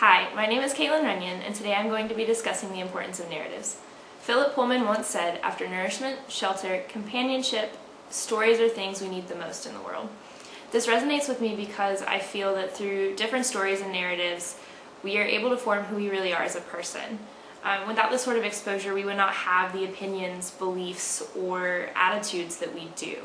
Hi, my name is Kaitlyn Runion, and today I'm going to be discussing the importance of narratives. Philip Pullman once said, after nourishment, shelter, companionship, stories are things we need the most in the world. This resonates with me because I feel that through different stories and narratives, we are able to form who we really are as a person. Without this sort of exposure, we would not have the opinions, beliefs, or attitudes that we do.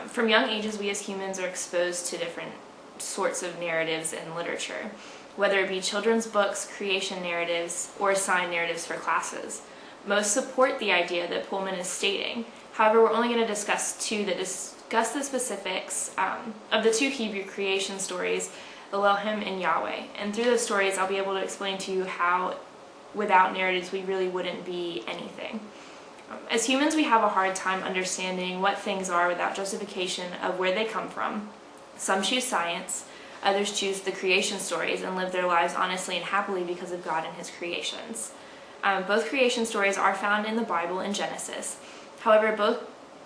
From young ages, we as humans are exposed to different sorts of narratives in literature, whether it be children's books, creation narratives, or assigned narratives for classes. Most support the idea that Pullman is stating. However, we're only going to discuss two that discuss the specifics of the two Hebrew creation stories, Elohim and Yahweh. And through those stories, I'll be able to explain to you how without narratives we really wouldn't be anything. As humans, we have a hard time understanding what things are without justification of where they come from. Some choose science, others choose the creation stories and live their lives honestly and happily because of God and His creations. Both creation stories are found in the Bible in Genesis. However, both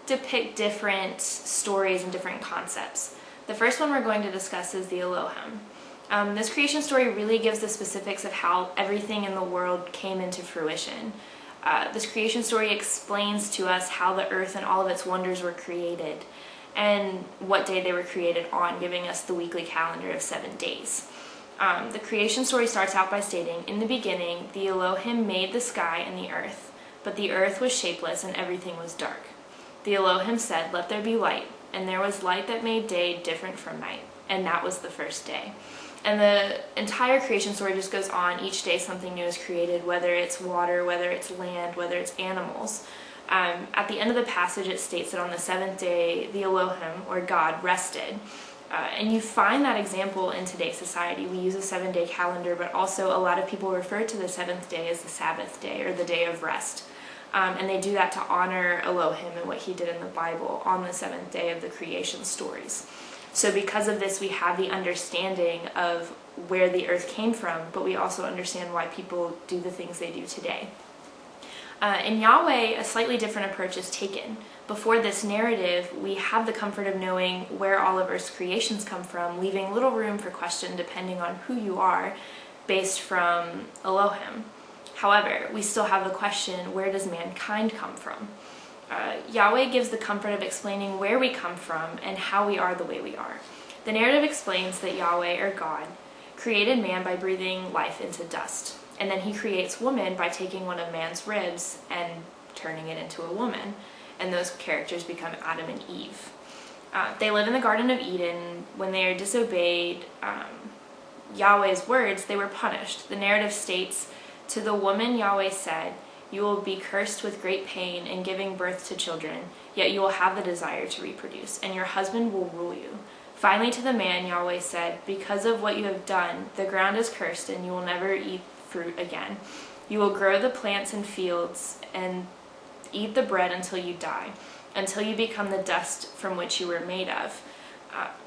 depict different stories and different concepts. The first one we're going to discuss is the Elohim. This creation story really gives the specifics of how everything in the world came into fruition. This creation story explains to us how the earth and all of its wonders were created and what day they were created on, giving us the weekly calendar of 7 days. The creation story starts out by stating, in the beginning, the Elohim made the sky and the earth, but the earth was shapeless and everything was dark. The Elohim said, let there be light, and there was light that made day different from night, and that was the first day. And the entire creation story just goes on. Each day something new is created, whether it's water, whether it's land, whether it's animals. At the end of the passage, it states that on the seventh day, the Elohim, or God, rested. And you find that example in today's society. We use a 7-day calendar, but also a lot of people refer to the seventh day as the Sabbath day, or the day of rest. And they do that to honor Elohim and what he did in the Bible on the seventh day of the creation stories. So because of this, we have the understanding of where the earth came from, but we also understand why people do the things they do today. In Yahweh, a slightly different approach is taken. Before this narrative, we have the comfort of knowing where all of Earth's creations come from, leaving little room for question depending on who you are, based from Elohim. However, we still have the question, where does mankind come from? Yahweh gives the comfort of explaining where we come from and how we are the way we are. The narrative explains that Yahweh, or God, created man by breathing life into dust. And then he creates woman by taking one of man's ribs and turning it into a woman. And those characters become Adam and Eve. They live in the Garden of Eden. When they are disobeyed Yahweh's words, they were punished. The narrative states, to the woman Yahweh said, you will be cursed with great pain in giving birth to children, yet you will have the desire to reproduce, and your husband will rule you. Finally to the man Yahweh said, because of what you have done, the ground is cursed and you will never eat fruit again. You will grow the plants in fields and eat the bread until you die, until you become the dust from which you were made of.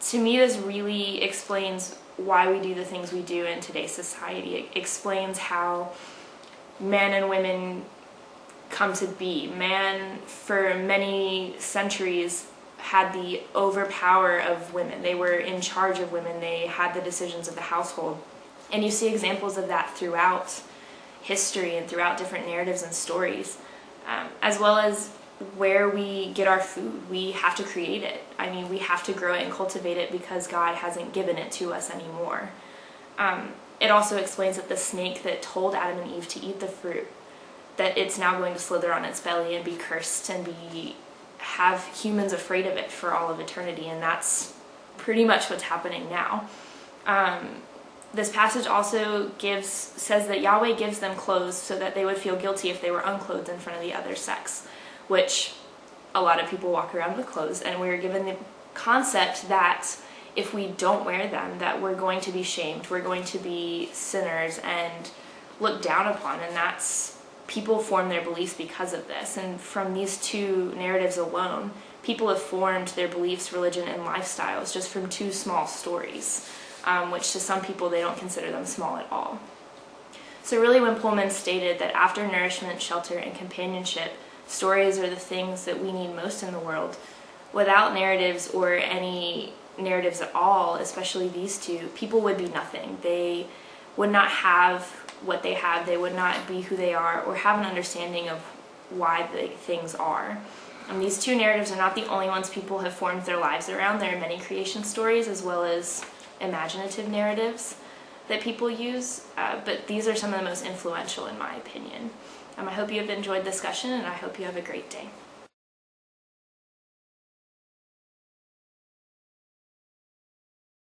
To me, this really explains why we do the things we do in today's society. It explains how men and women come to be. Man, for many centuries, had the overpower of women. They were in charge of women. They had the decisions of the household. And you see examples of that throughout history and throughout different narratives and stories, as well as where we get our food. We have to create it. I mean, we have to grow it and cultivate it because God hasn't given it to us anymore. It also explains that the snake that told Adam and Eve to eat the fruit, that it's now going to slither on its belly and be cursed and have humans afraid of it for all of eternity, and that's pretty much what's happening now. This passage also says that Yahweh gives them clothes so that they would feel guilty if they were unclothed in front of the other sex, which a lot of people walk around with clothes, and we're given the concept that if we don't wear them, that we're going to be shamed, we're going to be sinners and looked down upon, and that's, people form their beliefs because of this. And from these two narratives alone, people have formed their beliefs, religion, and lifestyles just from two small stories, which to some people they don't consider them small at all. So really, when Pullman stated that after nourishment, shelter, and companionship, stories are the things that we need most in the world, without narratives or any narratives at all, especially these two, people would be nothing. They would not have what they have, they would not be who they are, or have an understanding of why the things are. And these two narratives are not the only ones people have formed their lives around. There are many creation stories as well as imaginative narratives that people use, but these are some of the most influential in my opinion. I hope you have enjoyed the discussion, and I hope you have a great day.